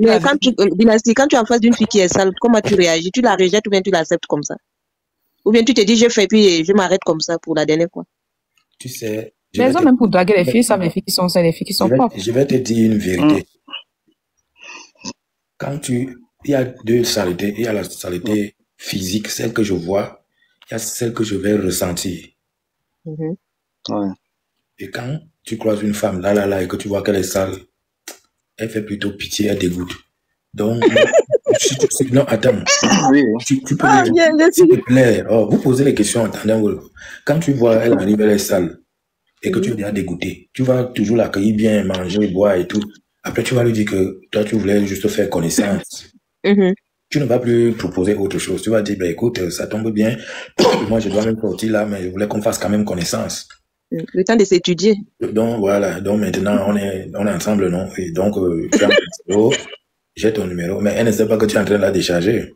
Mais quand Dynastie, quand tu es en face d'une fille qui est sale, comment tu réagis? Tu la rejettes ou bien tu l'acceptes comme ça? Ou bien tu te dis, j'ai fait, puis je m'arrête comme ça pour la dernière fois. Tu sais, Les hommes, même pour draguer les filles, savent les filles qui sont sales, les filles qui sont propres. je vais te dire une vérité. Il y a deux saletés. Il y a la saleté physique, celle que je vois. Il y a celle que je vais ressentir. Et quand tu croises une femme, là, et que tu vois qu'elle est sale, elle fait plutôt pitié, elle dégoûte. Donc, non, attends. Tu peux s'il te plaît, vous posez les questions en attendant. Quand tu vois, elle arrive, elle est sale, et que tu es déjà dégoûté, tu vas toujours l'accueillir bien, manger, boire et tout. Après, tu vas lui dire que toi, tu voulais juste faire connaissance. Tu ne vas plus proposer autre chose. Tu vas dire, écoute, ça tombe bien. Moi, je dois même sortir là, mais je voulais qu'on fasse quand même connaissance. Le temps de s'étudier. Donc, voilà. Donc, maintenant, on est ensemble, non? Et donc, tu as mon numéro, j'ai ton numéro, mais elle ne sait pas que tu es en train de la décharger.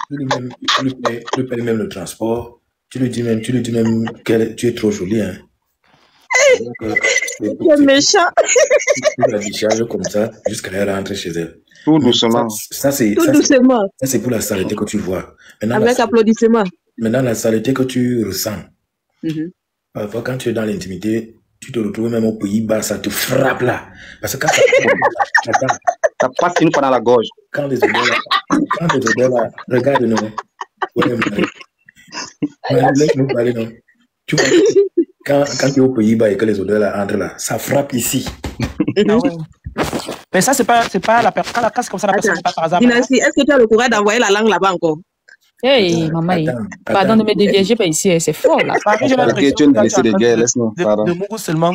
Tu lui payes même le transport. Tu lui dis même que tu es trop jolie, hein. C'est méchant. Tu la décharges comme ça jusqu'à elle rentre chez elle. Tout doucement. Tout doucement. Ça, c'est pour la saleté que tu vois. Maintenant, avec applaudissements. Maintenant, la saleté que tu ressens. Parfois, quand tu es dans l'intimité, tu te retrouves même aux Pays-Bas, ça te frappe là. Parce que quand ça passe une fois dans la gorge. Quand les odeurs là, regarde-nous. Ouais, laisse-nous parler, non. Tu vois, quand tu es aux Pays-Bas et que les odeurs là entrent là, ça frappe ici. Mais ça, c'est pas la personne. Quand c'est comme ça, la personne n'est pas par hasard. Dynastie, est-ce que tu as le courage d'envoyer la langue là-bas encore? Hey, maman, pardon de me dévier pas ici, c'est fort là. J'ai l'impression de Mougou seulement.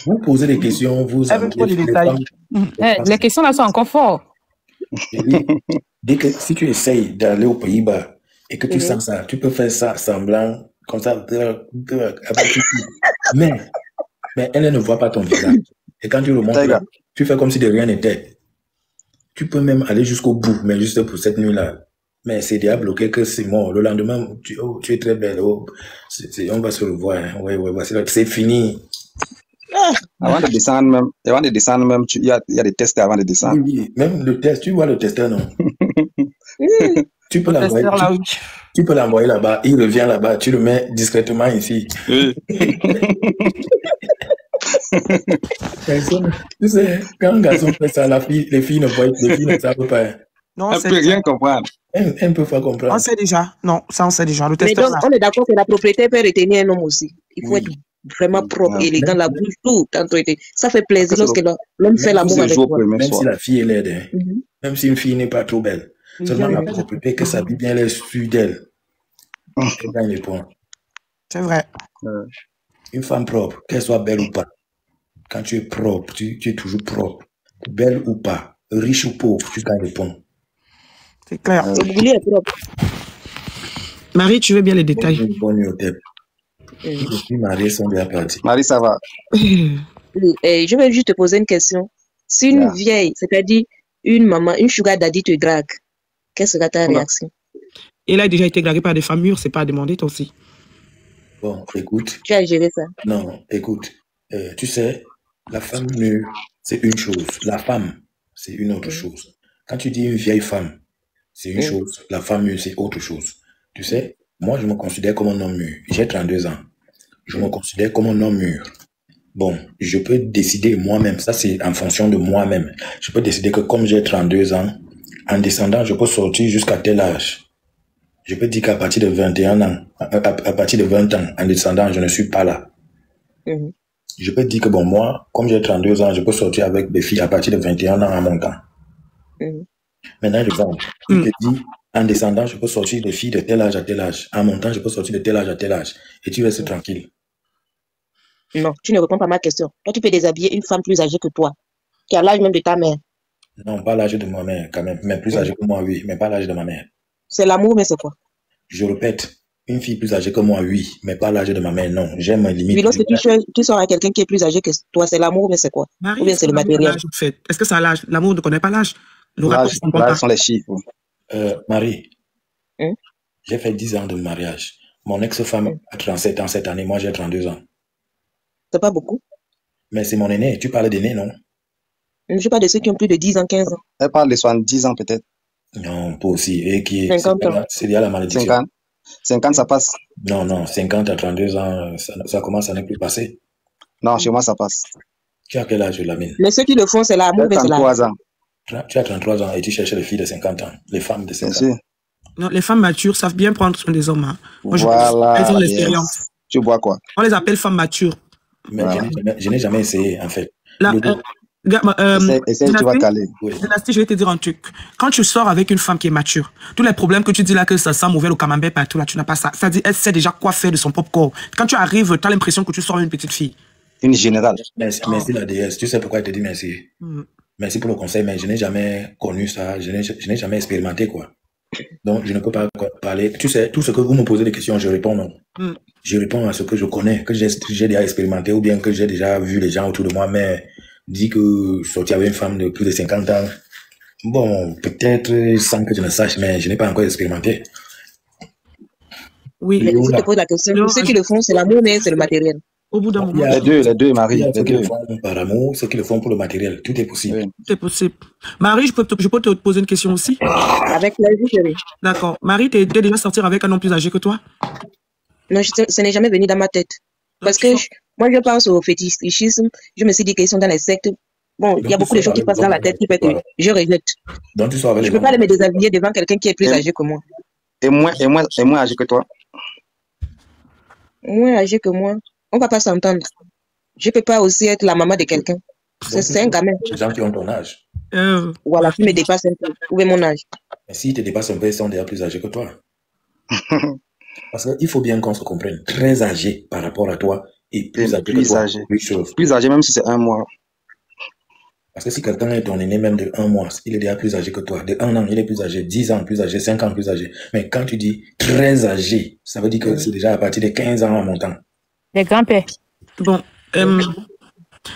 Vous posez des questions, vous avez trop de détails. Les questions là sont encore fortes. Si tu essayes d'aller aux Pays-Bas et que tu sens ça, tu peux faire ça semblant, comme ça, mais elle ne voit pas ton visage. Et quand tu le montres là, tu fais comme si de rien n'était. Tu peux même aller jusqu'au bout, mais juste pour cette nuit-là. Mais c'est déjà bloqué que c'est mort. Le lendemain, tu es très belle. On va se revoir. Hein. Ouais, c'est fini. Avant de descendre même, il y a des tests avant de descendre. Oui, même le test, tu vois le testeur, non? Tu peux l'envoyer là-bas, il revient là-bas, tu le mets discrètement ici. Tu sais, quand un garçon fait ça, les filles ne savent pas. Non, elle ne peut rien comprendre. Elle ne peut pas comprendre. On sait déjà. Non, ça on sait déjà. Le mais donc, on est d'accord que la propriété peut retenir un homme aussi. Il faut être vraiment propre, élégant, la bouche, tout. Ça fait plaisir lorsque l'homme fait l'amour avec toi. Même si la fille est laide, même si une fille n'est pas trop belle, seulement la propriété que s'habille bien les suit d'elle. Elle gagne les points. C'est vrai. Une femme propre, qu'elle soit belle ou pas, quand tu es propre, tu es toujours propre. Belle ou pas, riche ou pauvre, tu gagnes les points. C'est clair. est propre. Marie, tu veux bien les détails? Marie sont bien partis. Marie, ça va. Je vais juste te poser une question. Si une vieille, c'est-à-dire une maman, une sugar daddy te drague, quelle sera ta réaction? Il a déjà été dragué par des femmes mûres, c'est pas à demander toi aussi. Bon, écoute. Tu as géré ça? Non, écoute. Tu sais, la femme mûre, c'est une chose. La femme, c'est une autre chose. Quand tu dis une vieille femme, c'est une chose. La femme mûre, c'est autre chose. Tu sais, moi, je me considère comme un homme mûr. J'ai 32 ans. Je me considère comme un homme mûr. Bon, je peux décider moi-même. Ça, c'est en fonction de moi-même. Je peux décider que comme j'ai 32 ans, en descendant, je peux sortir jusqu'à tel âge. Je peux dire qu'à partir de 21 ans, à partir de 20 ans, en descendant, je ne suis pas là. Je peux dire que bon, moi, comme j'ai 32 ans, je peux sortir avec des filles à partir de 21 ans en montant. Maintenant, je te dis, en descendant, je peux sortir des filles de tel âge à tel âge. En montant, je peux sortir de tel âge à tel âge. Et tu restes tranquille. Non, tu ne réponds pas à ma question. Toi, tu peux déshabiller une femme plus âgée que toi, qui a l'âge même de ta mère. Non, pas l'âge de ma mère, quand même. Mais plus âgée que moi, oui. Mais pas l'âge de ma mère. C'est l'amour, mais c'est quoi? Je répète, une fille plus âgée que moi, oui. Mais pas l'âge de ma mère, non. J'aime mes limites. Mais lorsque tu sors à quelqu'un qui est plus âgé que toi, c'est l'amour, mais c'est quoi? Marie, ou bien c'est le matériel? Est-ce que c'est l'âge? L'amour ne connaît pas l'âge. L'âge sont les chiffres. Marie, j'ai fait 10 ans de mariage. Mon ex-femme a 37 ans cette année. Moi, j'ai 32 ans. C'est pas beaucoup? Mais c'est mon aîné. Tu parles d'aîné, non? Je parle de ceux qui ont plus de 10 ans, 15 ans. Elle parle de 70 ans peut-être. Non, pas aussi. Et qui est, 50 ans. c'est déjà la malédiction. 50, ça passe. Non, 50 à 32 ans, ça commence à ne plus passer. Non, chez moi, ça passe. Tu as quel âge, Lamine? Mais ceux qui le font, c'est l'amour, mais c'est la... 33 ans. Tu as 33 ans et tu cherches les filles de 50 ans, les femmes de 50 ans. Non, les femmes matures savent bien prendre soin des hommes. Hein. Moi, Voilà. elles ont l'expérience. Tu bois quoi? On les appelle femmes matures. Mais je n'ai jamais essayé, en fait. Là, essaye, tu vas caler. Dynastie, je vais te dire un truc. Quand tu sors avec une femme qui est mature, tous les problèmes que tu dis là, que ça sent mauvais au camembert partout, là, tu n'as pas ça. C'est-à-dire, elle sait déjà quoi faire de son propre corps. Quand tu arrives, tu as l'impression que tu sors une petite fille. Une générale. Merci la déesse. Tu sais pourquoi elle te dit merci? Merci pour le conseil, mais je n'ai jamais connu ça. Je n'ai jamais expérimenté, quoi. Donc, je ne peux pas parler. Tu sais, tout ce que vous me posez des questions, je réponds non. Je réponds à ce que je connais, que j'ai déjà expérimenté ou bien que j'ai déjà vu les gens autour de moi, mais dit que sortir avec une femme de plus de 50 ans, bon, peut-être sans que je ne sache, mais je n'ai pas encore expérimenté. Oui. Mais je te pose la question. Ceux qui le font, c'est l'amour, mais c'est le matériel. Au bout d'un moment. Les deux, Marie. Ceux qui le font par amour, ceux qui le font pour le matériel. Tout est possible. Oui. Tout est possible. Marie, je peux te poser une question aussi? Avec plaisir, chérie. D'accord. Marie, t'es déjà sortie avec un homme plus âgé que toi? Non, ce n'est jamais venu dans ma tête. Parce que moi, je pense au fétichisme. Je me suis dit qu'ils sont dans les sectes. Bon, il y a beaucoup de choses qui passent dans la tête qui fait que je rejette. Donc, tu sors avec je ne peux pas me déshabiller devant quelqu'un qui est plus âgé que moi. Et moins âgé que toi? Moins âgé que moi. On ne va pas s'entendre. Je ne peux pas aussi être la maman de quelqu'un. C'est un gamin. Les gens qui ont ton âge. Voilà, qui me dépasse un peu. Où est mon âge? Mais s'ils te dépassent un peu, ils sont déjà plus âgés que toi. Parce qu'il faut bien qu'on se comprenne. Très âgé par rapport à toi et plus âgé que toi. Plus âgé, même si c'est un mois. Parce que si quelqu'un est ton aîné même de 1 mois, il est déjà plus âgé que toi. De 1 an, il est plus âgé. 10 ans plus âgé. 5 ans plus âgé. Mais quand tu dis très âgé, ça veut dire que c'est déjà à partir de 15 ans en montant. Les grands-pères. Bon,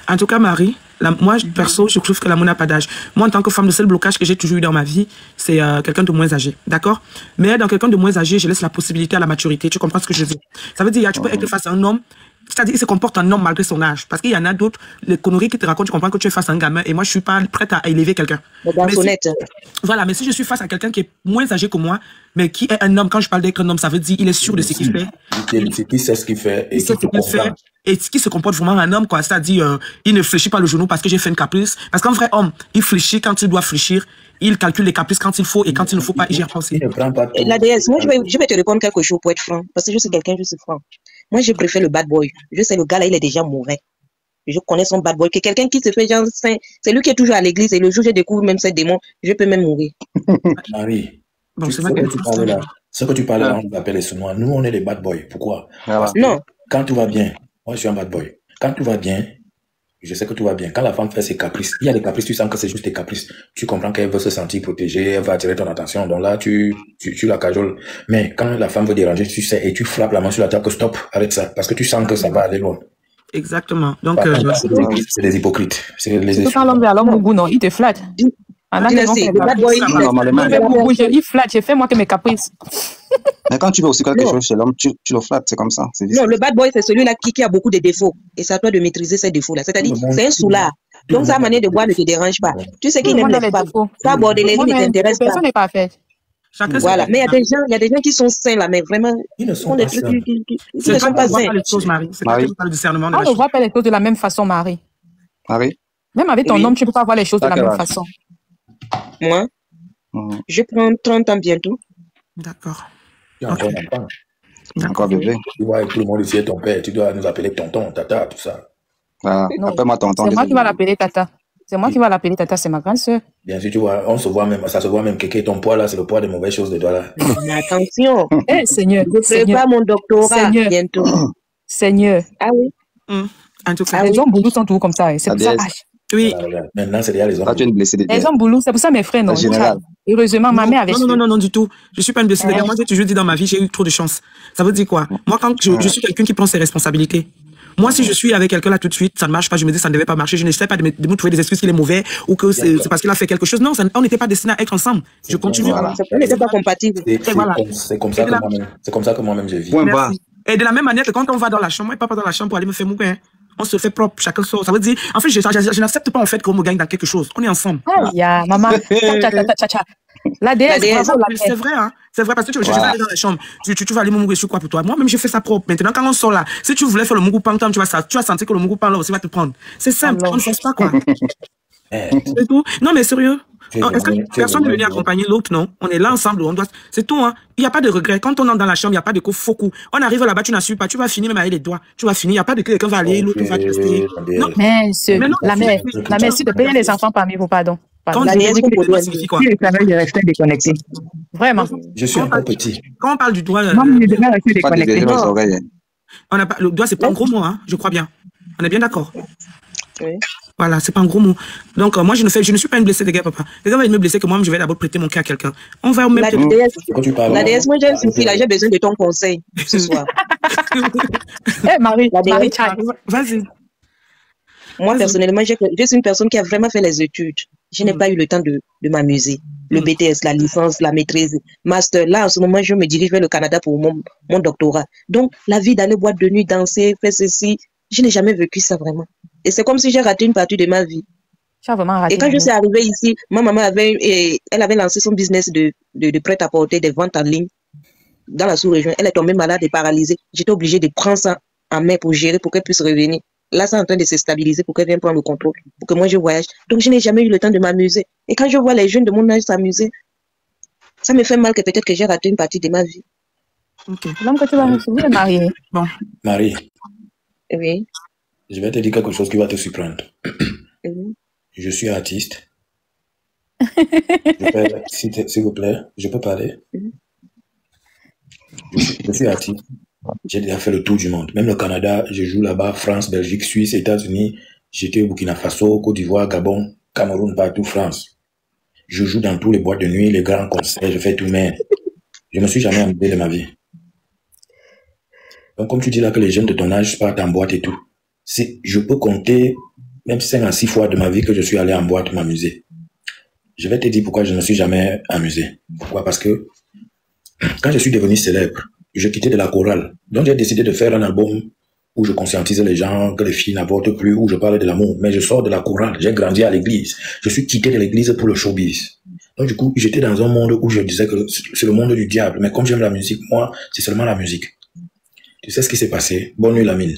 en tout cas, Marie, moi, perso, je trouve que l'amour n'a pas d'âge. Moi, en tant que femme, le seul blocage que j'ai toujours eu dans ma vie, c'est quelqu'un de moins âgé. D'accord? Mais dans quelqu'un de moins âgé, je laisse la possibilité à la maturité. Tu comprends ce que je dis? Ça veut dire, tu peux être face à un homme, c'est-à-dire, il se comporte en homme malgré son âge. Parce qu'il y en a d'autres, les conneries qui te racontent, tu comprends que tu es face à un gamin, et moi, je suis pas prête à élever quelqu'un. Voilà, mais si je suis face à quelqu'un qui est moins âgé que moi, mais qui est un homme, quand je parle d'être un homme, ça veut dire, il est sûr de ce qu'il fait. Qui sait ce qu'il fait et qui comprend. Et qui se comporte vraiment un homme, quoi. C'est-à-dire, il ne fléchit pas le genou parce que j'ai fait une caprice. Parce qu'un vrai homme, il fléchit quand il doit fléchir. Il calcule les caprices quand il faut et quand il ne faut pas, il gère aussi. La déesse, moi, je vais te répondre quelque chose pour être franc. Parce que je suis quelqu'un, je suis franc. Moi, je préfère le bad boy. Je sais, le gars là, il est déjà mauvais. Je connais son bad boy. Que quelqu'un qui se fait genre saint, c'est lui qui est toujours à l'église et le jour où je découvre même ses démons, je peux même mourir. Marie, bon, ce que tu parles là, on l'appelle les Sonois. Nous, on est les bad boys. Pourquoi? Parce que quand tout va bien, moi, je suis un bad boy. Quand tout va bien, je sais que tout va bien. Quand la femme fait ses caprices, il y a des caprices, tu sens que c'est juste des caprices. Tu comprends qu'elle veut se sentir protégée, elle va attirer ton attention. Donc là, tu la cajoles. Mais quand la femme veut déranger, tu sais, et tu frappes la main sur la table que stop, arrête ça. Parce que tu sens que ça va aller loin. Exactement. Donc, c'est des hypocrites. C'est les quand l'homme veut Boubou, non, il te flatte. Il flatte, j'ai fait moi que mes caprices. Mais quand tu veux aussi quelque chose chez l'homme, tu le flattes, c'est comme ça. Non, le bad boy, c'est celui-là qui a beaucoup de défauts. Et c'est à toi de maîtriser ces défauts-là. C'est-à-dire, c'est un soulard. Donc, sa manière de boire ne te dérange pas. Tu sais qu'il n'aime pas. Ça, aborder les lignes ne t'intéresse pas. Personne n'est pas fait. Voilà. Mais il y a des gens qui sont sains là, mais vraiment, ils ne sont pas sains. Ils ne sont pas sains. C'est pas le discernement de la chose. On ne voit pas les choses de la même façon, Marie. Marie? Même avec ton homme, tu ne peux pas voir les choses de la même façon. Moi, je prends 30 ans bientôt. D'accord. Tu es encore un enfant. Encore bébé. Tu vois, tout le monde ici est ton père. Tu dois nous appeler tonton, tata, tout ça. Appelle-moi tonton. C'est moi qui vais l'appeler tata. C'est moi qui vais l'appeler tata, c'est ma grande soeur. Bien sûr, tu vois, on se voit même, ça se voit même que ton poids là, c'est le poids des mauvaises choses de toi là. Mais attention. Seigneur. Je ne fais pas mon doctorat bientôt. Seigneur. Ah oui. En tout cas, les hommes boulous sont toujours comme ça. C'est pour ça. Oui. Maintenant, c'est déjà les hommes. Les hommes boulous, c'est pour ça mes frères, non. Heureusement, ma mère avait su. Non, du tout. Je suis pas une blessée de guerre. Moi, j'ai toujours dit dans ma vie, j'ai eu trop de chance. Ça veut dire quoi? Moi, quand je suis quelqu'un qui prend ses responsabilités. Moi, si je suis avec quelqu'un là tout de suite, ça ne marche pas, je me dis ça ne devait pas marcher, je n'essaie pas de me trouver des excuses qu'il est mauvais ou que c'est parce qu'il a fait quelque chose. Non, on n'était pas destinés à être ensemble. Je continue. Voilà. On n'était pas compatibles. C'est comme ça que moi-même je vis. Et de la même manière que quand on va dans la chambre, moi, je ne vais pas dans la chambre pour aller me faire mourir. On se fait propre, chacun sort. Ça veut dire, en fait, je n'accepte pas en fait qu'on me gagne dans quelque chose. On est ensemble. Oh, yeah, maman. La déesse, c'est vrai, hein. C'est vrai, parce que je vais aller dans la chambre. Tu vas aller Mungu quoi pour toi. Moi-même, je fais ça propre. Maintenant, quand on sort là, si tu voulais faire le Mungu Pang, tu vas sentir que le Mungu Pang là aussi va te prendre. C'est simple, on ne force pas, quoi. C'est tout. Non, mais sérieux. Est-ce que personne ne veut venir accompagner l'autre, non? On est là ensemble, on doit. C'est tout, hein. Il n'y a pas de regret. Quand on entre dans la chambre, il n'y a pas de faux coups. On arrive là-bas, tu n'assures pas, tu vas finir même avec les doigts. Tu vas finir, il n'y a pas de quelqu'un va aller, l'autre va rester. Non. Mais la mère, s'il te plaît, les enfants parmi vous, pardon. Quand la déesse signifie quoi? Le travail de rester déconnecté. Vraiment. Je suis un peu petit. Quand on parle du doigt, Non, mais il devait rester déconnecté. Le doigt, c'est pas un gros mot, hein, je crois bien. On est bien d'accord. Oui. Voilà, c'est pas un gros mot. Donc, moi, je ne suis pas une blessée, les gars, papa. Les gars vont me blesser que moi, je vais d'abord prêter mon cœur à quelqu'un. On va au même La déesse, moi, j'ai un souci là, j'ai besoin de ton conseil ce soir. Marie, vas-y. Moi, personnellement, je suis une personne qui a vraiment fait les études. Je n'ai pas eu le temps de m'amuser. Le BTS, la licence, la maîtrise, master. Là, en ce moment, je me dirige vers le Canada pour mon doctorat. Donc, la vie d'aller boîte de nuit, danser, faire ceci, je n'ai jamais vécu ça vraiment. Et c'est comme si j'ai raté une partie de ma vie. Et quand je suis arrivée ici, ma maman elle avait lancé son business de prêt-à-porter, des ventes en ligne dans la sous-région. Elle est tombée malade et paralysée. J'étais obligée de prendre ça en main pour gérer, pour qu'elle puisse revenir. Là, c'est en train de se stabiliser pour qu'elle vienne prendre le contrôle, pour que moi je voyage. Donc, je n'ai jamais eu le temps de m'amuser. Et quand je vois les jeunes de mon âge s'amuser, ça me fait mal que peut-être que j'ai raté une partie de ma vie. L'homme que tu vas recevoir est marié. Bon. Marie. Oui. Je vais te dire quelque chose qui va te surprendre. Je suis artiste. S'il vous plaît, je peux parler? Je suis artiste. J'ai déjà fait le tour du monde. Même le Canada, je joue là-bas, France, Belgique, Suisse, États-Unis. J'étais au Burkina Faso, Côte d'Ivoire, Gabon, Cameroun, partout, France. Je joue dans tous les boîtes de nuit, les grands concerts, je fais tout, mais je ne me suis jamais amusé de ma vie. Donc, comme tu dis là que les jeunes de ton âge partent en boîte et tout, je peux compter même 5 à 6 fois de ma vie que je suis allé en boîte m'amuser. Je vais te dire pourquoi je ne me suis jamais amusé. Pourquoi? Parce que quand je suis devenu célèbre, je quittais de la chorale. Donc j'ai décidé de faire un album où je conscientise les gens que les filles n'avortent plus, où je parle de l'amour. Mais je sors de la chorale, j'ai grandi à l'église. Je suis quitté de l'église pour le showbiz. Donc du coup, j'étais dans un monde où je disais que c'est le monde du diable. Mais comme j'aime la musique, moi, c'est seulement la musique. Tu sais ce qui s'est passé? Bonne nuit la mine.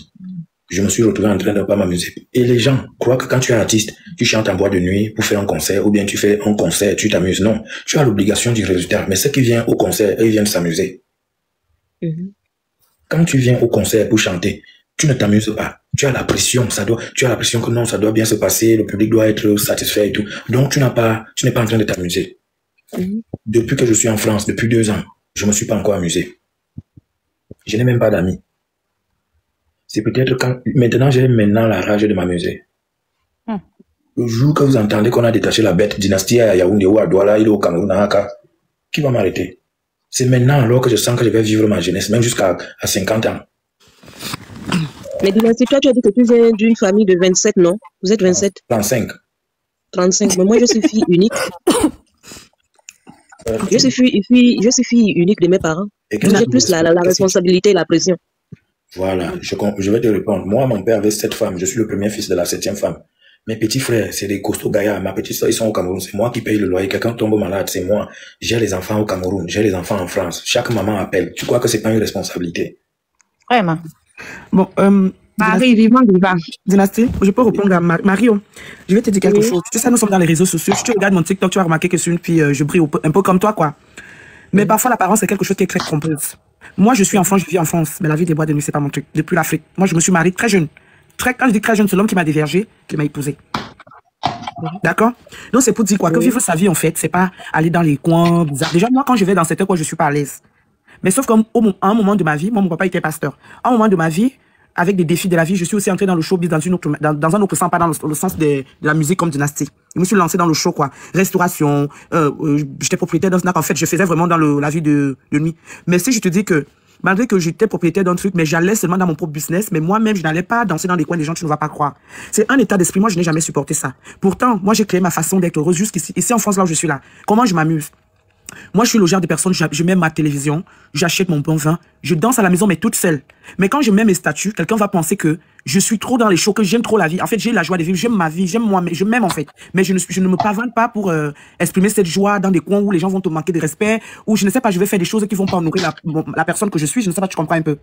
Je me suis retrouvé en train de ne pas m'amuser. Et les gens croient que quand tu es artiste, tu chantes en boîte de nuit pour faire un concert, ou bien tu fais un concert, tu t'amuses. Non, tu as l'obligation du résultat. Mais ceux qui viennent au concert, ils viennent s'amuser. Quand tu viens au concert pour chanter, tu ne t'amuses pas. Tu as la pression, tu as la pression que non, ça doit bien se passer, le public doit être satisfait et tout. Donc tu n'es pas en train de t'amuser. Depuis que je suis en France, depuis 2 ans, je ne me suis pas encore amusé. Je n'ai même pas d'amis. C'est peut-être quand, maintenant j'ai la rage de m'amuser. Le jour que vous entendez qu'on a détaché la bête dynastie à Yaoundé ou à Douala, il est au Cameroun, à Haka, qui va m'arrêter? C'est maintenant alors que je sens que je vais vivre ma jeunesse, même jusqu'à 50 ans. Mais Dynastie, toi, tu as dit que tu viens d'une famille de 27, non? Vous êtes 27? 35. 35. Mais moi, je suis fille unique. Je suis fille unique de mes parents. Donc, j'ai plus la responsabilité et la pression. Voilà, je vais te répondre. Moi, mon père avait 7 femmes. Je suis le premier fils de la 7e femme. Mes petits frères, c'est des costauds gaillards. Ma petite soeur, ils sont au Cameroun. C'est moi qui paye le loyer. Quelqu'un tombe malade, c'est moi. J'ai les enfants au Cameroun. J'ai les enfants en France. Chaque maman appelle. Tu crois que c'est pas une responsabilité? Vraiment. Bon, Marie, vivant. Dynastie, je peux répondre à Mario. Je vais te dire quelque chose. Tu sais, nous sommes dans les réseaux sociaux. Si tu regardes mon TikTok, tu vas remarquer que je suis une fille, je brille un peu comme toi, quoi. Mais parfois, l'apparence, c'est quelque chose qui est très complexe. Moi, je suis en France, je vis en France. Mais la vie des boîtes de nuit, c'est pas mon truc. Depuis l'Afrique. Moi, je me suis mariée très jeune. Quand je dis très jeune, c'est l'homme qui m'a dévergé, qui m'a épousée. D'accord? Donc, c'est pour dire quoi? Que vivre sa vie, en fait, c'est pas aller dans les coins bizarres. Déjà, moi, quand je vais dans certains coins, je suis pas à l'aise. Mais sauf qu'à un moment de ma vie, moi, mon papa était pasteur. À un moment de ma vie, avec des défis de la vie, je suis aussi entré dans le showbiz dans un autre sens, pas dans le sens de la musique comme Dynastie. Je me suis lancé dans le show, quoi. Restauration, j'étais propriétaire d'un snack. En fait, je faisais vraiment dans la vie de nuit. Mais si je te dis que, malgré que j'étais propriétaire d'un truc, mais j'allais seulement dans mon propre business, mais moi-même, je n'allais pas danser dans les coins des gens, tu ne vas pas croire. C'est un état d'esprit. Moi, je n'ai jamais supporté ça. Pourtant, moi, j'ai créé ma façon d'être heureuse jusqu'ici. Ici, en France, là où je suis là. Comment je m'amuse? Moi, je suis le genre de personne, je mets ma télévision, j'achète mon bon vin, je danse à la maison, mais toute seule. Mais quand je mets mes statuts, quelqu'un va penser que je suis trop dans les shows, que j'aime trop la vie. En fait, j'ai la joie de vivre, j'aime ma vie, j'aime moi, mais je m'aime en fait. Mais je ne me pavane pas pour exprimer cette joie dans des coins où les gens vont te manquer de respect, où je ne sais pas, je vais faire des choses qui vont pas nourrir la personne que je suis, je ne sais pas, tu comprends un peu.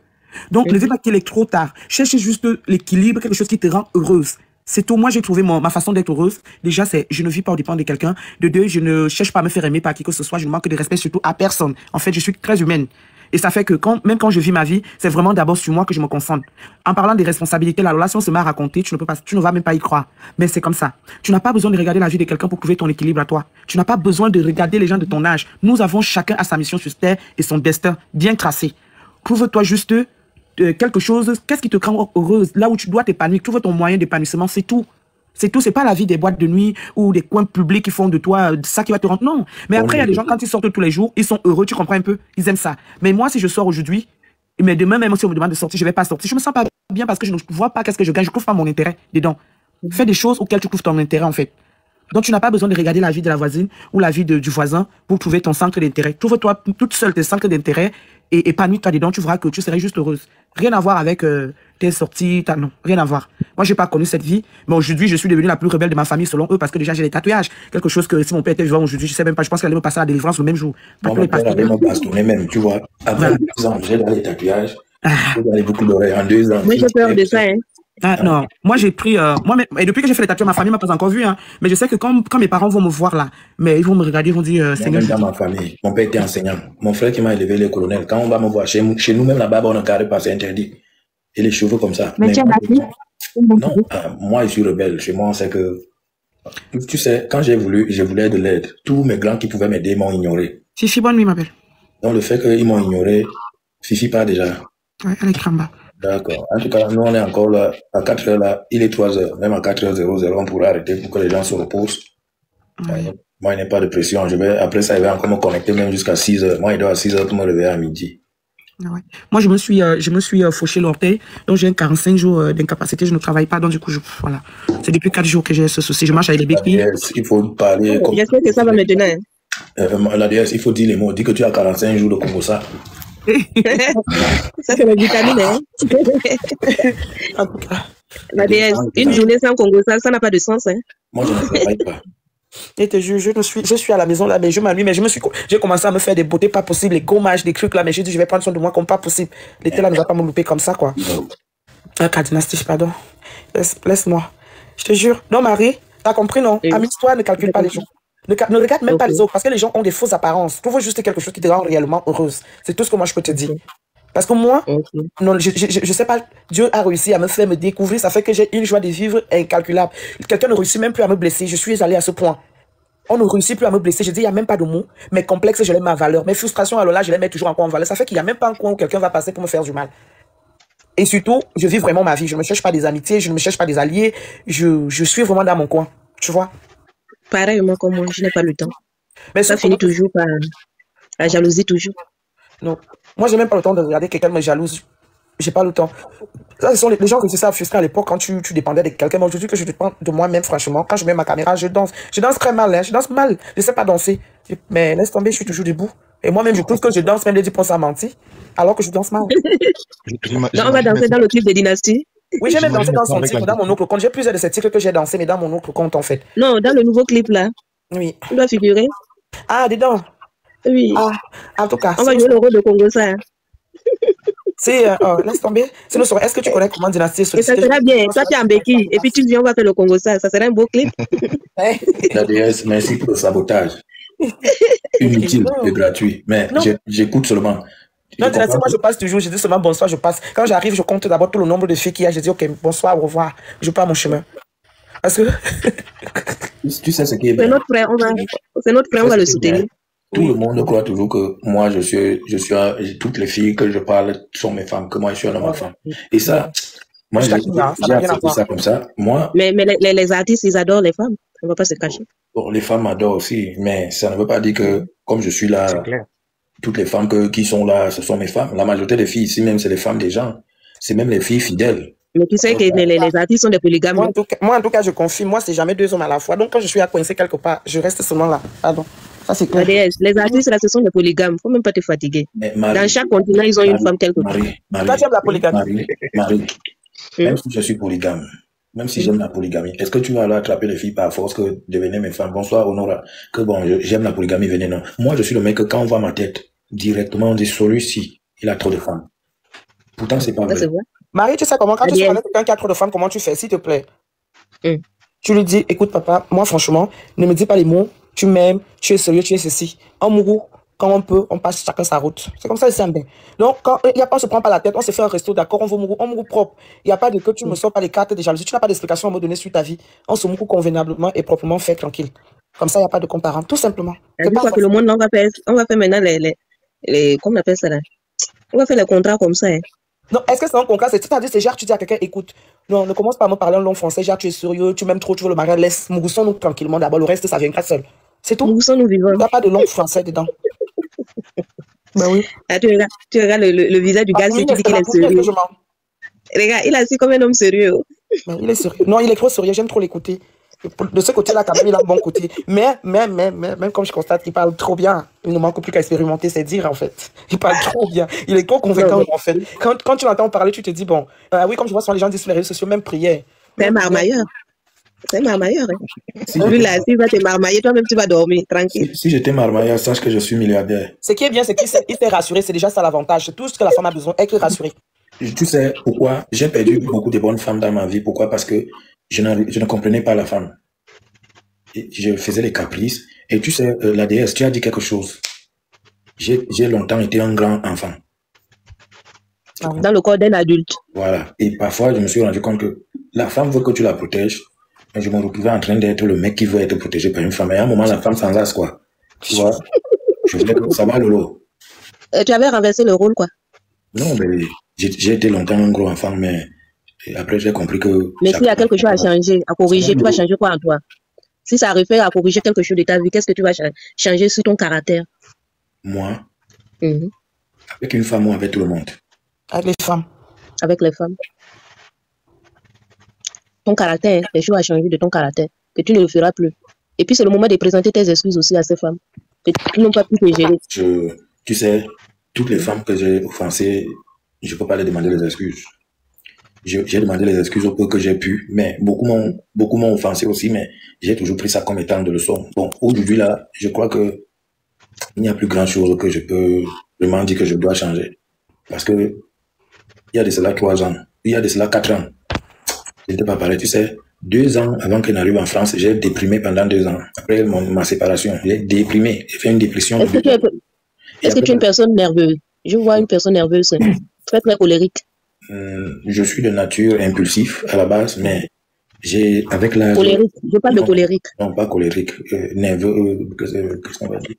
Donc, ne dis pas qu'il est trop tard. Cherche juste l'équilibre, quelque chose qui te rend heureuse. C'est tout. Moi, j'ai trouvé ma façon d'être heureuse. Déjà, c'est je ne vis pas au dépend de quelqu'un. De deux, je ne cherche pas à me faire aimer par qui que ce soit. Je ne manque de respect surtout à personne. En fait, je suis très humaine. Et ça fait que même quand je vis ma vie, c'est vraiment d'abord sur moi que je me concentre. En parlant des responsabilités, la relation se met à raconter, tu ne vas même pas y croire. Mais c'est comme ça. Tu n'as pas besoin de regarder la vie de quelqu'un pour trouver ton équilibre à toi. Tu n'as pas besoin de regarder les gens de ton âge. Nous avons chacun à sa mission sur terre et son destin bien tracé. Trouve-toi juste quelque chose, qu'est-ce qui te rend heureuse, là où tu dois t'épanouir, trouve ton moyen d'épanouissement, c'est tout. C'est tout, c'est pas la vie des boîtes de nuit ou des coins publics qui font de toi ça qui va te rendre. Non. Mais après, il y a des gens, quand ils sortent tous les jours, ils sont heureux, tu comprends un peu, ils aiment ça. Mais moi, si je sors aujourd'hui, mais demain, même si on me demande de sortir, je vais pas sortir. Je me sens pas bien parce que je ne vois pas qu'est-ce que je gagne, je trouve pas mon intérêt dedans. Fais des choses auxquelles tu trouves ton intérêt, en fait. Donc, tu n'as pas besoin de regarder la vie de la voisine ou la vie du voisin pour trouver ton centre d'intérêt. Trouve-toi toute seule tes centres d'intérêt et épanouis-toi dedans. Tu verras que tu serais juste heureuse. Rien à voir avec tes sorties, non, rien à voir. Moi, j'ai pas connu cette vie, mais aujourd'hui, je suis devenue la plus rebelle de ma famille selon eux parce que déjà, j'ai des tatouages. Quelque chose que si mon père était vivant aujourd'hui, je sais même pas, je pense qu'il allait me passer à la délivrance le même jour. Mon père avait mon bastonné même, tu vois. Après 2 ans, j'ai dans les tatouages. J'ai dans beaucoup d'oreilles en 2 ans. Moi, j'ai peur de ça, hein. Ah, non, moi j'ai pris, et depuis que j'ai fait les tatouages, ma famille m'a pas encore vu, hein. Mais je sais que quand mes parents vont me voir là, mais ils vont me regarder, ils vont dire, Seigneur. Même dans ma famille, mon père était enseignant. Mon frère qui m'a élevé, les colonels, quand on va me voir chez nous, même la barbe, on ne carré pas, c'est interdit. Et les cheveux comme ça. Mais tu as la fille? Non, moi je suis rebelle. Chez moi, on sait que, tu sais, quand je voulais de l'aide. Tous mes grands qui pouvaient m'aider m'ont ignoré. Fifi, bonne nuit, ma belle. Donc le fait qu'ils m'ont ignoré, Fifi part déjà. Ouais, elle est cramba. D'accord. En tout cas, nous, on est encore là, à 4 heures là, il est 3 heures. Même à 4h00, on pourra arrêter pour que les gens se reposent. Ouais. Moi, il n'y a pas de pression. Après ça, il va encore me connecter même jusqu'à 6 heures. Moi, il doit à 6 heures pour me réveiller à midi. Ouais. Moi, je me suis fauché l'orteil, donc j'ai 45 jours d'incapacité, je ne travaille pas, donc du coup, voilà. C'est depuis 4 jours que j'ai ce souci, je marche avec les béquilles. Il faut parler. J'espère que ça va me donner. La déesse, il faut dire les mots. Dis que tu as 45 jours de Congo, ça. Ça, c'est la vitamine, hein. En tout cas. La déesse, une journée sans Congo, ça n'a pas de sens, hein. Moi, je ne travaille pas. Et te jure, je suis à la maison là, mais je m'ennuie, mais j'ai commencé à me faire des beautés pas possibles, les gommages, des trucs là, mais j'ai dit je vais prendre soin de moi comme pas possible. L'été là ne va pas me louper comme ça, quoi. Dynastie, pardon. Laisse-moi. Je te jure. Non, Marie, t'as compris, non? Amuse-toi, ne calcule pas les gens. Ne regarde même pas les autres, parce que les gens ont des fausses apparences. Trouve juste quelque chose qui te rend réellement heureuse. C'est tout ce que moi je peux te dire. Parce que moi, non, je sais pas, Dieu a réussi à me faire me découvrir, ça fait que j'ai une joie de vivre incalculable. Quelqu'un ne réussit même plus à me blesser, je suis allée à ce point. On ne réussit plus à me blesser, je dis, il n'y a même pas de mots. Mes complexes, je les mets à valeur. Mes frustrations, alors là, je les mets toujours encore en valeur. Ça fait qu'il n'y a même pas un coin où quelqu'un va passer pour me faire du mal. Et surtout, je vis vraiment ma vie. Je ne me cherche pas des amitiés, je ne me cherche pas des alliés. Je suis vraiment dans mon coin, tu vois. Pareillement comme moi, je n'ai pas le temps. Mais ça finit toujours par la jalousie, toujours. Non. Moi, j'ai même pas le temps de regarder quelqu'un me jalouse. J'ai pas le temps. Ça, ce sont les gens qui se savent frustrer à l'époque quand tu dépendais de quelqu'un. Moi, aujourd'hui que je dépends de moi-même, franchement, quand je mets ma caméra, je danse. Je danse très mal, hein. Je danse mal. Je sais pas danser. Mais laisse tomber, je suis toujours debout. Et moi-même, je trouve que je danse, même les 10% menti, alors que je danse mal. Non, on va danser dans le clip de Dynastie. Oui, j'ai même dansé dans son titre, dans mon autre compte. J'ai plusieurs de ces titres que j'ai dansé, mais dans mon autre compte, en fait. Non, dans le nouveau clip, là. Oui. Tu dois figurer. Ah, dedans. Oui. Ah, en tout cas. On va jouer le rôle de Congo, ça. Laisse tomber. Est-ce que tu connais comment Dynastie et ça sera bien. Toi, tu es en béquille. Et puis tu viens, on va faire le Congo, ça. Ça sera un beau clip. La déesse, merci pour le sabotage. Inutile et gratuit. Mais j'écoute seulement. Non, Dynastie, moi je passe toujours. Je dis seulement bonsoir, je passe. Quand j'arrive, je compte d'abord tout le nombre de filles qu'il y a. Je dis ok, bonsoir, au revoir. Je pars mon chemin. Parce que. Tu sais ce qui est bien. C'est notre frère, on va le soutenir. Tout le monde croit toujours que moi, toutes les filles que je parle sont mes femmes, que moi, je suis un homme à femme. Et ça, moi, j'ai accepté ça comme ça. Moi. Mais les artistes, ils adorent les femmes. On ne va pas se cacher. Bon, les femmes adorent aussi, mais ça ne veut pas dire que, comme je suis là, toutes les femmes qui sont là, ce sont mes femmes. La majorité des filles ici, même, c'est les femmes des gens. C'est même les filles fidèles. Mais tu sais que les artistes sont des polygames. Moi, en tout cas, je confie. Moi, c'est jamais 2 hommes à la fois. Donc, quand je suis à coincer quelque part, je reste seulement là. Pardon. Ça, c'est La clair. déesse, les artistes, là, ce sont des polygames. Faut même pas te fatiguer. Mais Dans chaque continent, ils ont une femme quelque chose. Toi, tu aimes la polygamie. Marie, même si je suis polygame, même si j'aime la polygamie, est-ce que tu vas aller attraper les filles par force que devenez mes femmes? Bonsoir, Honora. Que bon, j'aime la polygamie, venez, non. Moi, je suis le mec que quand on voit ma tête, directement, on dit, celui-ci, il a trop de femmes. Pourtant, c'est pas vrai. C'est vrai. Marie, tu sais comment, quand tu Adieu. connais quelqu'un qui a trop de femmes, comment tu fais, s'il te plaît? Mm. Tu lui dis, écoute, papa, moi, franchement, ne me dis pas les mots, tu m'aimes, tu es sérieux, tu es ceci. En mourou, quand on peut, on passe chacun sa route. C'est comme ça, c'est simple. Donc, quand il n'y a pas, on se prend pas la tête, on se fait un resto, d'accord, on mourou propre. Il n'y a pas de que tu me sors pas les cartes de jalousie, tu n'as pas d'explication à me donner sur ta vie. On se mourou convenablement et proprement fait, tranquille. Comme ça, il n'y a pas de comparant, tout simplement. C'est pas que le monde, on va faire maintenant les comment on appelle ça là? On va faire les contrats comme ça. Hein. Non, est-ce que c'est un contrat? C'est-à-dire, c'est genre, tu dis à quelqu'un, écoute, non, ne commence pas à me parler en long français, genre, tu es sérieux, tu m'aimes trop, tu veux le mariage, laisse, mouroussons-nous tranquillement d'abord, le reste, ça viendra seul. C'est tout. Nous vivons. Il n'y a pas de langue français dedans. Ben oui. Ah, tu regardes le visage du gars, si tu dis qu'il est sérieux. Regarde, il a assis comme un homme sérieux. Ben, il est sérieux. Non, il est trop sérieux, j'aime trop l'écouter. De ce côté-là, quand même, il a un bon côté. Mais, même comme je constate qu'il parle trop bien, il ne manque plus qu'à expérimenter, c'est dire, en fait. Il parle trop bien. Il est trop convaincant, en fait. Quand tu l'entends parler, tu te dis, bon, oui, comme je vois souvent les gens disent sur les réseaux sociaux, même prière. C'est un marmailleur. C'est un marmailleur. Hein. Si lui, là, s'il va te marmailler, toi-même, tu vas dormir, tranquille. Si j'étais marmailleur, sache que je suis milliardaire. Ce qui est bien, c'est qu'il s'est rassuré. C'est déjà ça l'avantage. C'est tout ce que la femme a besoin, être rassurée. Tu sais pourquoi j'ai perdu beaucoup de bonnes femmes dans ma vie? Pourquoi? Parce que je ne comprenais pas la femme. Et je faisais les caprices. Et tu sais, la déesse, tu as dit quelque chose. J'ai longtemps été un grand enfant. Dans le corps d'un adulte. Voilà. Et parfois, je me suis rendu compte que la femme veut que tu la protèges. Mais je me retrouvais en train d'être le mec qui veut être protégé par une femme. Et à un moment, la femme s'enlace, quoi. Tu vois? Je voulais que ça va, Lolo. Tu avais renversé le rôle, quoi. Non, mais j'ai été longtemps un gros enfant, mais après, j'ai compris que... Mais s'il y a quelque chose à changer, à corriger, tu vas changer quoi en toi? Si ça réfère à corriger quelque chose de ta vie, qu'est-ce que tu vas changer sur ton caractère? Moi, avec une femme ou avec tout le monde? Avec les femmes. Avec les femmes. Ton caractère, les choses à changer de ton caractère, que tu ne le feras plus. Et puis c'est le moment de présenter tes excuses aussi à ces femmes, que tu n'ont pas pu te gérer. Tu sais, toutes les femmes que j'ai offensées, je ne peux pas les demander les excuses. J'ai demandé les excuses au peu que j'ai pu, mais beaucoup m'ont offensé aussi, mais j'ai toujours pris ça comme étant de leçon. Bon, aujourd'hui là, je crois que il n'y a plus grand chose que je peux vraiment dire que je dois changer. Parce que il y a de cela 3 ans, il y a de cela 4 ans. Ce n'était pas pareil, tu sais. 2 ans avant qu'elle n'arrive en France, j'ai déprimé pendant 2 ans. Après ma séparation, j'ai déprimé, j'ai fait une dépression. Est-ce que tu es une personne nerveuse? Je vois une personne nerveuse, très très colérique. Je suis de nature impulsif à la base, mais j'ai, avec l'âge... Colérique, je parle de colérique. Non, pas colérique, nerveux, qu'est-ce qu'on va dire?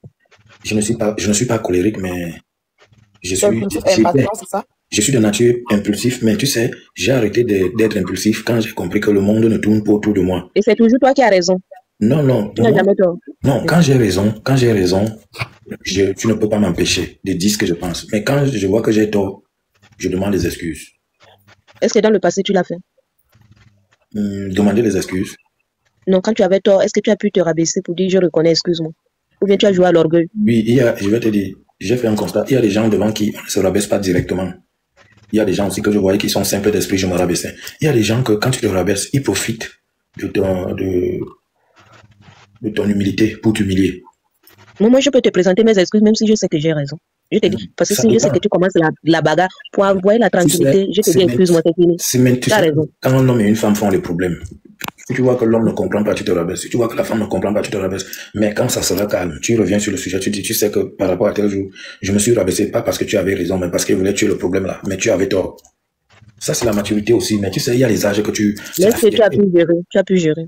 Je ne suis pas colérique, mais je suis de nature impulsif, mais tu sais, j'ai arrêté d'être impulsif quand j'ai compris que le monde ne tourne pas autour de moi. Et c'est toujours toi qui as raison. Non. Tu n'as jamais tort. Non, quand j'ai raison, tu ne peux pas m'empêcher de dire ce que je pense. Mais quand je vois que j'ai tort, je demande des excuses. Est-ce que dans le passé, tu l'as fait? Demander des excuses. Non, quand tu avais tort, est-ce que tu as pu te rabaisser pour dire je reconnais, excuse-moi? Ou bien tu as joué à l'orgueil? Oui, je vais te dire, j'ai fait un constat. Il y a des gens devant qui on ne se rabaisse pas directement. Il y a des gens aussi que je voyais qui sont simples d'esprit, je me rabaissais. Il y a des gens que quand tu te rabaisses, ils profitent de ton humilité pour t'humilier. Moi, je peux te présenter mes excuses, même si je sais que j'ai raison. Je te dis, parce que si je sais que tu commences la bagarre pour envoyer la tranquillité, je te dis, excuse-moi, c'est fini. Tu as raison. Quand un homme et une femme font les problèmes, si tu vois que l'homme ne comprend pas, tu te rabaisses. Si tu vois que la femme ne comprend pas, tu te rabaisses. Mais quand ça sera calme, tu reviens sur le sujet, tu dis, tu sais que par rapport à tel jour, je me suis rabaissé pas parce que tu avais raison, mais parce qu'il voulait tuer le problème là. Mais tu avais tort. Ça, c'est la maturité aussi. Mais tu sais, il y a les âges que tu... Mais est-ce que tu as pu gérer? Tu as pu gérer.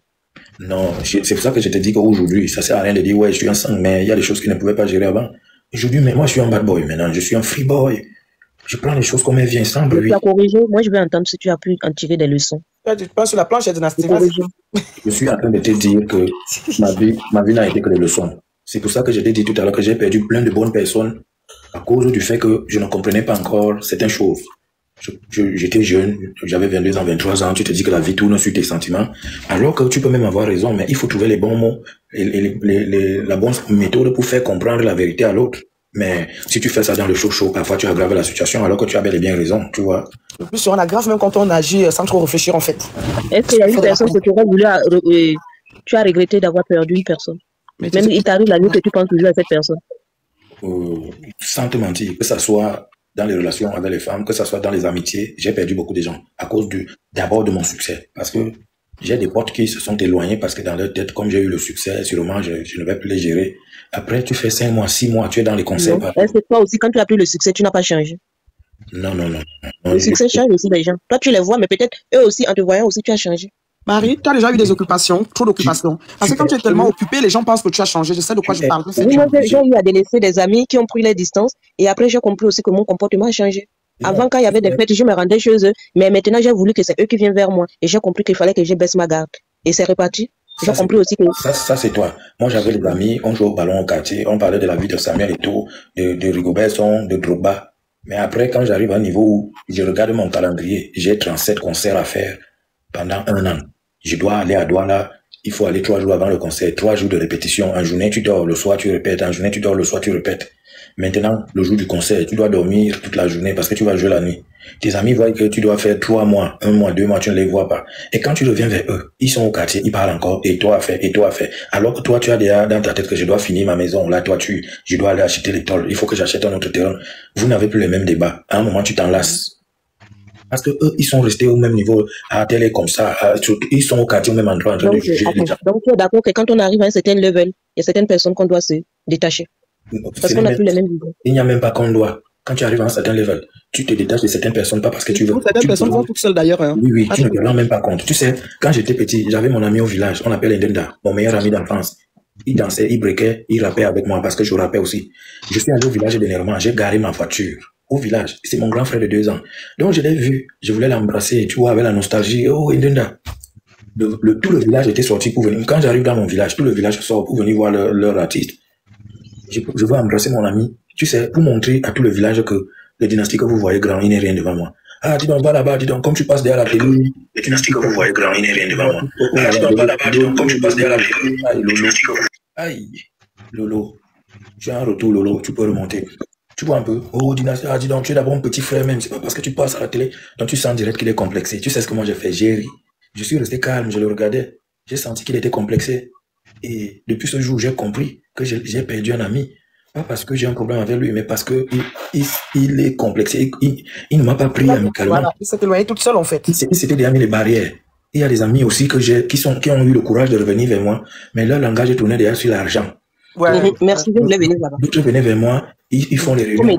Non, c'est pour ça que je te dis qu'aujourd'hui, ça sert à rien de dire, ouais, je suis un sang, mais il y a des choses qu'ils ne pouvaient pas gérer avant. Aujourd'hui, mais moi, je suis un bad boy maintenant, je suis un free boy. Je prends les choses comme elles viennent sans bruit. Tu as corrigé, moi je veux entendre si tu as pu en tirer des leçons. Tu penses sur la planche dynastique. Je suis en train de te dire que ma vie n'a été que des leçons. C'est pour ça que je t'ai dit tout à l'heure que j'ai perdu plein de bonnes personnes à cause du fait que je ne comprenais pas encore certaines choses. J'étais jeune, j'avais 22 ans, 23 ans, tu te dis que la vie tourne sur tes sentiments, alors que tu peux même avoir raison, mais il faut trouver les bons mots et la bonne méthode pour faire comprendre la vérité à l'autre. Mais si tu fais ça dans le chaud, parfois tu aggraves la situation alors que tu as bel et bien raison, tu vois. Le plus on aggrave même quand on agit sans trop réfléchir en fait. Est-ce qu'il y a une personne que tu aurais voulu, tu as regretté d'avoir perdu une personne? Même il t'arrive la nuit que tu penses toujours à cette personne. Sans te mentir, que ça soit dans les relations avec les femmes, que ça soit dans les amitiés, j'ai perdu beaucoup de gens à cause d'abord de mon succès. Parce que j'ai des potes qui se sont éloignés parce que dans leur tête, comme j'ai eu le succès, sûrement je ne vais plus les gérer. Après, tu fais 5 mois, 6 mois, tu es dans les concerts. Est-ce que toi aussi, quand tu as pris le succès, tu n'as pas changé? Non. Le succès change aussi les gens. Toi, tu les vois, mais peut-être eux aussi, en te voyant aussi, tu as changé. Marie, tu as déjà eu des occupations, trop d'occupations. Parce que quand tu es tellement occupé, les gens pensent que tu as changé. Je sais de quoi je parle. Oui, moi, j'ai eu à délaisser des amis qui ont pris les distances. Et après, j'ai compris aussi que mon comportement a changé. Avant, quand il y avait des fêtes, je me rendais chez eux. Mais maintenant, j'ai voulu que c'est eux qui viennent vers moi. Et j'ai compris qu'il fallait que je baisse ma garde. Et c'est reparti. J'ai compris aussi que... Ça, c'est toi. Moi, j'avais des amis, on jouait au ballon au quartier, on parlait de la vie de Samuel Eto'o, de Rigobertson, de Drogba. Mais après, quand j'arrive à un niveau où je regarde mon calendrier, j'ai 37 concerts à faire pendant 1 an. Je dois aller à Douala, il faut aller 3 jours avant le concert, 3 jours de répétition. En journée, tu dors, le soir, tu répètes. En journée, tu dors, le soir, tu répètes. Maintenant, le jour du concert, tu dois dormir toute la journée parce que tu vas jouer la nuit. Tes amis voient que tu dois faire 3 mois, 1 mois, 2 mois, tu ne les vois pas. Et quand tu reviens vers eux, ils sont au quartier, ils parlent encore, et toi, fait. Alors que toi, tu as déjà dans ta tête que je dois finir ma maison. Là, toi, je dois aller acheter les tôles. Il faut que j'achète un autre terrain. Vous n'avez plus les mêmes débats. À un moment, tu t'en lasses. Parce que eux, ils sont restés au même niveau, à télé comme ça, ils sont au quartier au même endroit en train de juger les gens. Donc, tu es d'accord que quand on arrive à un certain level, il y a certaines personnes qu'on doit se détacher. Parce qu'on n'a plus les mêmes visions. Il n'y a même pas qu'on doit. Quand tu arrives à un certain level, tu te détaches de certaines personnes, pas parce que tu veux. Certaines personnes vont toutes seules d'ailleurs. Hein. Oui, tu ne te rends même pas compte. Tu sais, quand j'étais petit, j'avais mon ami au village, on l'appelle Ndenda, mon meilleur ami d'enfance. Il dansait, il breakait, il rappait avec moi parce que je rappais aussi. Je suis allé au village dernièrement, j'ai garé ma voiture. Au village, c'est mon grand frère de 2 ans. Donc je l'ai vu, je voulais l'embrasser, tu vois, avec la nostalgie. Oh, Ndenda. Tout le village était sorti pour venir. Quand j'arrive dans mon village, tout le village sort pour venir voir leur artiste. Je veux embrasser mon ami, tu sais, pour montrer à tout le village que le dynastie que vous voyez grand, il n'est rien devant moi. Ah, dis donc, va là-bas, dis donc, comme tu passes derrière la télé, le dynastie que vous voyez grand, il n'est rien devant moi. Ah, dis donc, va là-bas, dis donc, comme tu passes derrière la télé, aïe, Lolo, j'ai un retour, Lolo, tu peux remonter. Tu vois un peu, oh, dynastie, ah, dis donc, tu es d'abord un petit frère même, c'est pas parce que tu passes à la télé, donc tu sens direct qu'il est complexé. Tu sais ce que moi j'ai fait, j'ai ri. Je suis resté calme, je le regardais, j'ai senti qu'il était complexé. Et depuis ce jour, j'ai compris que j'ai perdu un ami. Pas parce que j'ai un problème avec lui, mais parce que il est complexé. Il ne m'a pas pris amicalement. Voilà, il s'est éloigné toute seule en fait. Il s'était déjà mis les barrières. Il y a des amis aussi qui ont eu le courage de revenir vers moi, mais leur langage tournait déjà sur l'argent. Ouais. Merci de venir là-bas. D'autres venaient vers moi, ils font les réunions.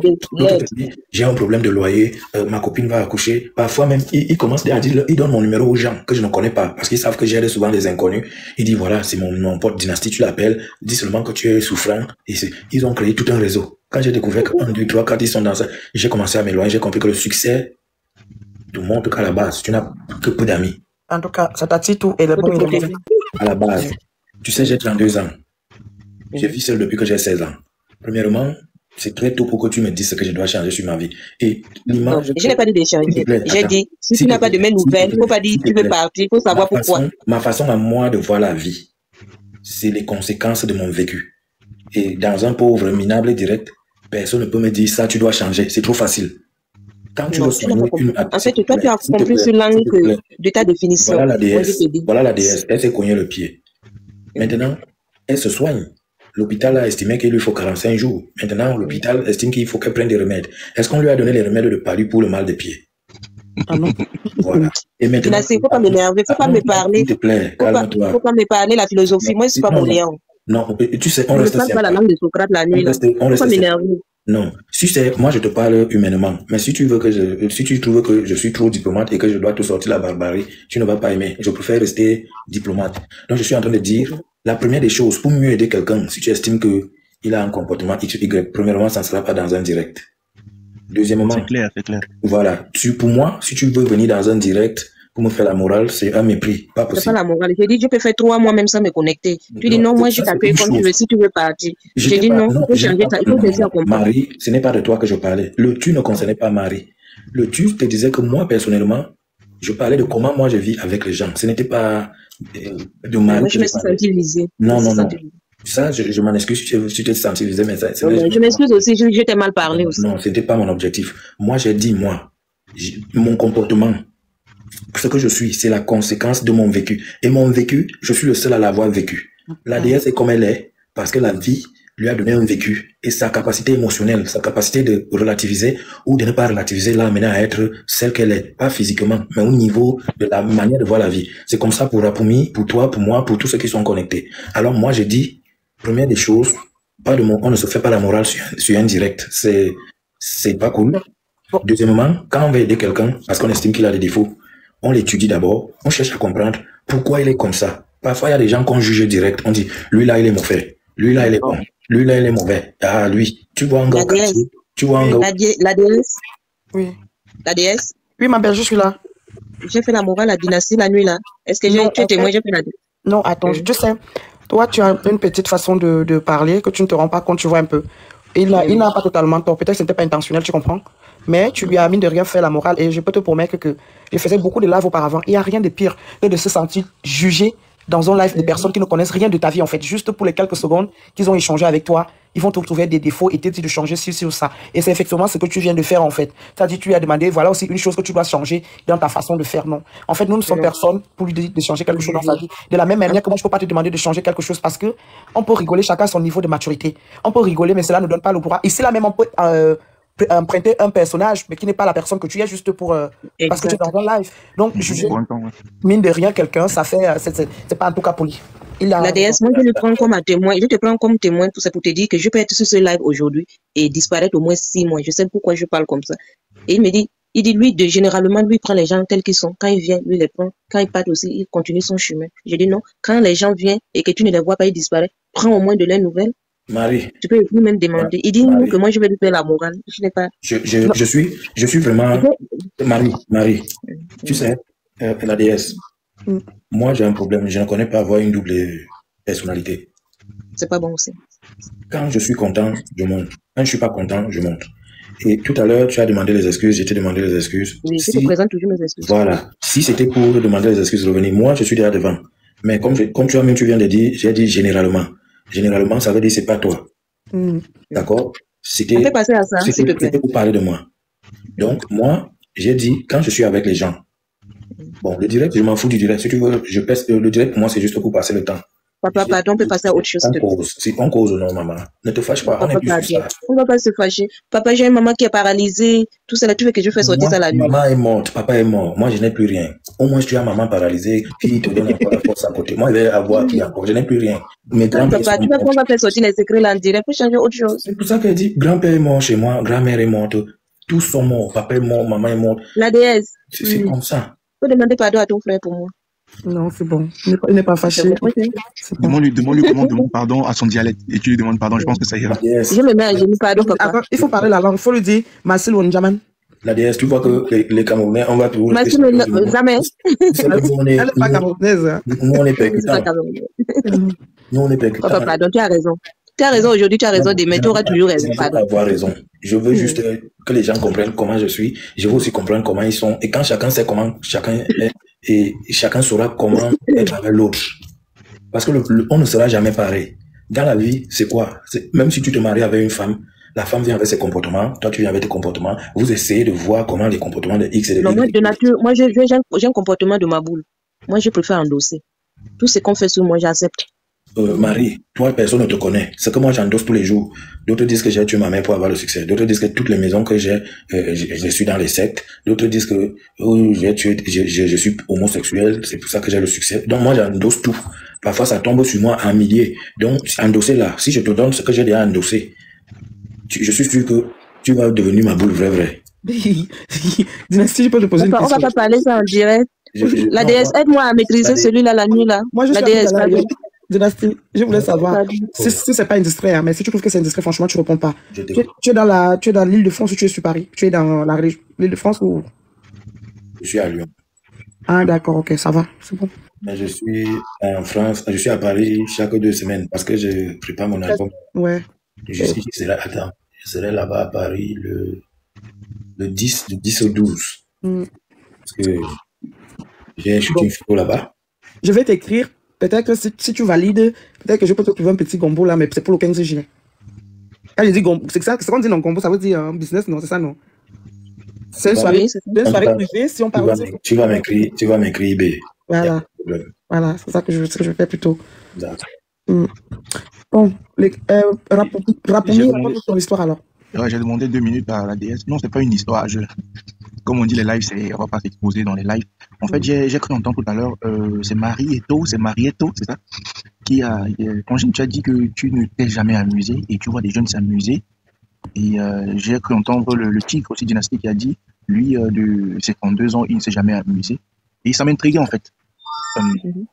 J'ai un problème de loyer, ma copine va accoucher. Parfois même, ils commencent à dire, ils donnent mon numéro aux gens que je ne connais pas, parce qu'ils savent que j'aide souvent des inconnus. Ils disent, voilà, c'est mon pote dynastie, tu l'appelles, dis seulement que tu es souffrant. Et ils ont créé tout un réseau. Quand j'ai découvert que 1, 2, 3, 4, ils sont dans ça, j'ai commencé à m'éloigner, j'ai compris que le succès te montre qu'à la base, tu n'as que peu d'amis. En tout cas, ça t'attire tout et le bon et le mauvais. À la base, tu sais, j'ai 32 ans. Je vis seul depuis que j'ai 16 ans. Premièrement, c'est très tôt pour que tu me dises ce que je dois changer sur ma vie. Et l'image... Je n'ai pas dit de changer. J'ai dit, si tu n'as pas de mes nouvelles, il ne faut pas dire que tu veux partir, il faut savoir pourquoi. Ma façon à moi de voir la vie, c'est les conséquences de mon vécu. Et dans un pauvre, minable et direct, personne ne peut me dire ça, tu dois changer. C'est trop facile. Quand tu reçois une... En fait, toi, tu as compris sur l'angle de ta définition. Voilà la déesse. Elle s'est cognée le pied. Maintenant, elle se soigne. L'hôpital a estimé qu'il lui faut 45 jours. Maintenant, l'hôpital estime qu'il faut qu'elle prenne des remèdes. Est-ce qu'on lui a donné les remèdes de Paris pour le mal des pieds? Ah non. Voilà. Et maintenant... Il ne faut pas m'énerver, il ne faut pas me parler. S'il te plaît, calme-toi. Il ne faut pas me parler la philosophie. Moi, ce n'est pas mon léon. Non, tu sais, on Je reste... ne parle pas la langue de Socrate la nuit. Il ne faut pas m'énerver. Non, si c'est, moi je te parle humainement, mais si tu trouves que je suis trop diplomate et que je dois te sortir la barbarie, tu ne vas pas aimer. Je préfère rester diplomate. Donc je suis en train de dire, la première des choses, pour mieux aider quelqu'un, si tu estimes que il a un comportement X, Y, premièrement, ça ne sera pas dans un direct. Deuxièmement, c'est clair. Voilà. Pour moi, si tu veux venir dans un direct, pour me faire la morale, c'est un mépris. Pas possible. C'est pas la morale. J'ai dit, je peux faire 3 mois même sans me connecter. Tu dis non, moi je t'appelle comme tu veux, si tu veux partir. J'ai dit non, il faut changer ça, il faut laisser à comprendre. Marie, ce n'est pas de toi que je parlais. Tu ne concernais pas Marie. Tu te disais que moi, personnellement, je parlais de comment moi je vis avec les gens. Ce n'était pas de mal. Moi, je me suis sentie visée. Non. Ça, je m'en excuse si tu t'es senti visé, mais ça, je m'excuse aussi, je t'ai mal parlé aussi. Non, ce n'était pas mon objectif. Moi, j'ai dit, mon comportement, ce que je suis, c'est la conséquence de mon vécu. Et mon vécu, je suis le seul à l'avoir vécu. La déesse est comme elle est, parce que la vie lui a donné un vécu. Et sa capacité émotionnelle, sa capacité de relativiser ou de ne pas relativiser, l'a amenée à être celle qu'elle est. Pas physiquement, mais au niveau de la manière de voir la vie. C'est comme ça pour Rapumi, pour toi, pour moi, pour tous ceux qui sont connectés. Alors moi, j'ai dit, première des choses, on ne se fait pas la morale sur un direct. C'est pas cool. Deuxièmement, quand on va aider quelqu'un, parce qu'on estime qu'il a des défauts, on l'étudie d'abord, on cherche à comprendre pourquoi il est comme ça. Parfois, il y a des gens qu'on juge direct. On dit, lui là, il est mauvais. Lui là, il est bon. Lui là, il est mauvais. Ah, lui. Tu vois un gars. Tu vois un gars. La déesse. Oui. La déesse. Oui, ma belle, je suis là. J'ai fait la morale à Dynastie la nuit là. Est-ce que tu es témoin? J'ai fait la déesse. Non, attends, je sais. Toi, tu as une petite façon de parler que tu ne te rends pas compte, tu vois un peu. Il n'a pas totalement tort. Peut-être que ce n'était pas intentionnel, tu comprends? Mais tu lui as mine de rien fait la morale et je peux te promettre que je faisais beaucoup de live auparavant. Il n'y a rien de pire que de se sentir jugé dans un live de personnes qui ne connaissent rien de ta vie en fait. Juste pour les quelques secondes qu'ils ont échangé avec toi, ils vont te trouver des défauts et te dire de changer ci ou ça. Et c'est effectivement ce que tu viens de faire en fait. C'est-à-dire tu lui as demandé, voilà aussi une chose que tu dois changer dans ta façon de faire. Non. En fait, nous ne sommes personne pour lui dire de changer quelque chose dans sa vie. De la même manière que moi, je ne peux pas te demander de changer quelque chose parce que on peut rigoler chacun à son niveau de maturité. On peut rigoler, mais cela ne donne pas le pouvoir. Ici, là même, on peut emprunter un personnage, mais qui n'est pas la personne que tu es juste pour parce que tu es dans un live. Donc, juger, mine de rien, quelqu'un, ça fait, c'est pas en tout cas poli. La déesse, moi, je le prends comme un témoin. Je te prends comme témoin pour te dire que je peux être sur ce live aujourd'hui et disparaître au moins 6 mois. Je sais pourquoi je parle comme ça. Et il me dit, lui, généralement, lui, il prend les gens tels qu'ils sont. Quand il vient, lui, il les prend. Quand il part aussi, il continue son chemin. Je dis non. Quand les gens viennent et que tu ne les vois pas, ils disparaissent, prends au moins de leurs nouvelles. Marie. Tu peux lui-même demander. Il dit non, que moi, je vais lui faire la morale. Je n'ai pas. Je suis vraiment. Marie. Tu sais, la déesse. Moi, j'ai un problème. Je ne connais pas avoir une double personnalité. C'est pas bon aussi. Quand je suis content, je monte. Quand je suis pas content, je monte. Et tout à l'heure, tu as demandé les excuses, j'ai demandé les excuses. Oui, je te présente toujours mes excuses. Voilà. Si c'était pour demander les excuses, revenir, moi, je suis derrière devant. Mais comme tu viens de dire, j'ai dit généralement. Généralement, ça veut dire c'est pas toi. D'accord? On peut passer à ça, s'il te plaît. C'était pour parler de moi. Donc, moi, j'ai dit, quand je suis avec les gens, bon, le direct, je m'en fous du direct. Si tu veux, le direct, pour moi, c'est juste pour passer le temps. Papa, pardon, on peut passer à autre chose. On cause non, maman. Ne te fâche pas. Papa, on ne va pas se fâcher. Papa, j'ai une maman qui est paralysée. Tout cela, tu veux que je fasse sortir ça la nuit? Maman est morte, papa est mort. Moi, je n'ai plus rien. Au moins, tu as maman paralysée qui te donne encore la force à côté. Moi, je vais avoir qui encore. Je n'ai plus rien. Mes grands-pères. Papa, tu veux qu'on va faire sortir les secrets là en direct pour changer autre chose? C'est pour ça qu'elle dit grand-père est mort chez moi, grand-mère est morte. Tous sont morts. Papa est mort, maman est morte. La déesse. C'est comme ça. Faut demander pardon à ton frère pour moi. Non, c'est bon. Il n'est pas fâché. Demande-lui comment demande pardon à son dialecte et tu lui demandes pardon. Je pense que ça ira. Je me mets à genoux, pardon, papa. Attends, il faut parler la langue. Il faut lui dire Massil Wonjaman. La déesse, tu vois que les Camerounais, on va toujours. Massil jamais. Elle n'est pas camerounaise. Nous, on est percutants. Nous, on est percutants. Papa, pardon, tu as raison. Tu as raison aujourd'hui, tu as raison demain, tu auras toujours raison. Pardon. Avoir raison. Je veux juste que les gens comprennent comment je suis. Je veux aussi comprendre comment ils sont. Et quand chacun sait comment chacun est, et chacun saura comment être avec l'autre. Parce que on ne sera jamais pareil. Dans la vie, c'est quoi? Même si tu te maries avec une femme, la femme vient avec ses comportements, toi tu viens avec tes comportements. Vous essayez de voir comment les comportements de X et de Y. Non, moi, de nature, moi, j'ai un comportement de ma boule. Moi, je préfère endosser. Tout ce qu'on fait sur moi, j'accepte. Marie, toi, personne ne te connaît. C'est que moi, j'endosse tous les jours. D'autres disent que j'ai tué ma mère pour avoir le succès. D'autres disent que toutes les maisons que j'ai, je suis dans les sectes. D'autres disent que j'ai tué, je suis homosexuel, c'est pour ça que j'ai le succès. Donc moi, j'endosse tout. Parfois, ça tombe sur moi en milliers. Donc, endosser là, si je te donne ce que j'ai déjà endossé, je suis sûr que tu vas devenir ma boule vraie. Dynastie, je peux te poser une question. On va pas parler ça en direct. La déesse, aide-moi à maîtriser celui-là la nuit là. Moi, la déesse, Dynastie, je voulais savoir, si c'est pas indiscret, hein, mais si tu trouves que c'est indiscret, franchement, tu réponds pas. Tu es dans l'île de France ou tu es sur Paris? Tu es dans l'île de France ou? Je suis à Lyon. Ah, d'accord, ok, ça va, c'est bon. Mais je suis en France, je suis à Paris chaque 2 semaines parce que je prépare mon album. Ouais. Je serai là-bas à Paris le Le 10 au 12. Parce que j'ai shooté une photo là-bas. Je vais t'écrire. Peut-être que si tu valides, peut-être que je peux te trouver un petit gombo là, mais c'est pour le 15 juillet. Quand je dis gombo, c'est ça, c'est qu'on dit non gombo, ça veut dire business, non, c'est ça, non? C'est une soirée privée, si on parle. Tu vas m'écrire B. Voilà. Voilà, c'est ça que je fais plutôt. D'accord. Bon, raconte ton histoire alors. Ouais, j'ai demandé 2 minutes à la DS. Non, c'est pas une histoire. Comme on dit, les lives, on va pas s'exposer dans les lives. En fait, j'ai cru entendre tout à l'heure, c'est Marieto, c'est ça? Quand tu as dit que tu ne t'es jamais amusé et tu vois des jeunes s'amuser. Et j'ai cru entendre le tigre aussi dynastique qui a dit, lui, de ses 32 ans, il ne s'est jamais amusé. Et ça m'intriguait en fait.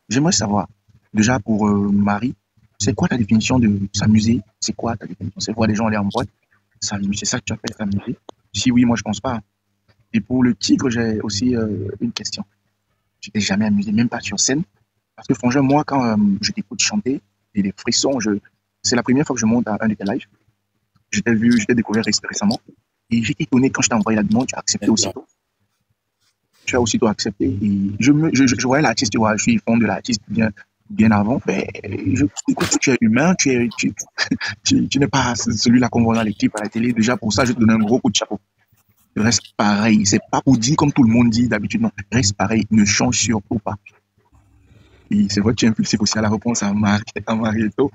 J'aimerais savoir, déjà pour Marie, c'est quoi ta définition de s'amuser? C'est quoi ta définition? C'est voir les gens aller en boîte? C'est ça que tu appelles s'amuser? Si oui, moi je pense pas. Et pour le tigre, j'ai aussi une question. Tu t'es jamais amusé, même pas sur scène? Parce que franchement, moi, quand je t'écoute chanter, j'ai des frissons. C'est la première fois que je monte à un de tes lives. Je t'ai découvert récemment. Et j'étais étonné quand je t'ai envoyé la demande, tu as accepté aussitôt. Tu as aussitôt accepté. Et je voyais l'artiste, tu vois, je suis fan de l'artiste bien avant. Mais écoute, tu es humain, tu n'es pas celui-là qu'on voit dans les clips à la télé. Déjà, pour ça, je te donne un gros coup de chapeau. Reste pareil. C'est pas pour dire comme tout le monde dit d'habitude, non. Reste pareil. Ne change surtout pas. Et c'est vrai que tu es impulsif aussi à la réponse à Marieto.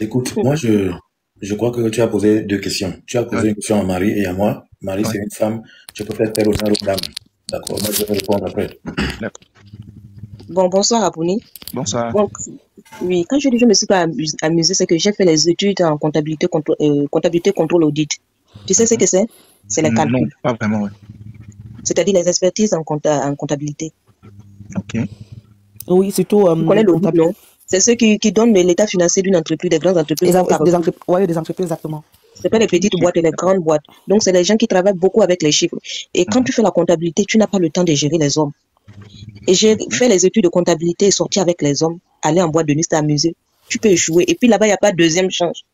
Écoute, moi, je crois que tu as posé 2 questions. Tu as posé une question à Marie et à moi. Marie, c'est une femme. Tu peux faire honneur aux dames. D'accord, moi, je vais répondre après. Bon, bonsoir, Apuni. Bonsoir. Donc, oui, quand je dis je me suis pas amusée, c'est que j'ai fait les études en comptabilité, contrôle audit. Tu sais ce que c'est? C'est les calculs. Non, pas vraiment, oui. C'est-à-dire les expertises en comptabilité. Ok. Oui, surtout. Tu connais l'audit, non? C'est ceux qui donnent l'état financier d'une entreprise, des grandes entreprises. Des entreprises, exactement. C'est pas les petites boîtes et les grandes boîtes. Donc, c'est les gens qui travaillent beaucoup avec les chiffres. Et quand tu fais la comptabilité, tu n'as pas le temps de gérer les hommes. Et j'ai fait les études de comptabilité et sorti avec les hommes, aller en boîte de nuit, t'amuser. Tu peux échouer. Et puis là-bas, il n'y a pas de deuxième chance.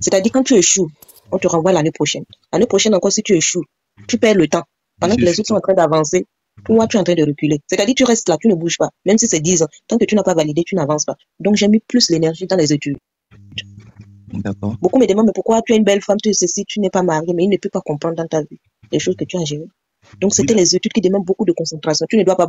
C'est-à-dire, quand tu échoues, on te renvoie l'année prochaine. L'année prochaine encore, si tu échoues, tu perds le temps. Pendant que les autres sont en train d'avancer, toi, tu es en train de reculer. C'est-à-dire, tu restes là, tu ne bouges pas. Même si c'est 10 ans, tant que tu n'as pas validé, tu n'avances pas. Donc, j'ai mis plus l'énergie dans les études. D'accord. Beaucoup me demandent, mais pourquoi tu es une belle femme, tu sais, si tu n'es pas mariée, mais ils ne peuvent pas comprendre dans ta vie les choses que tu as gérées. Donc, c'était les études qui demandent beaucoup de concentration. Tu ne dois pas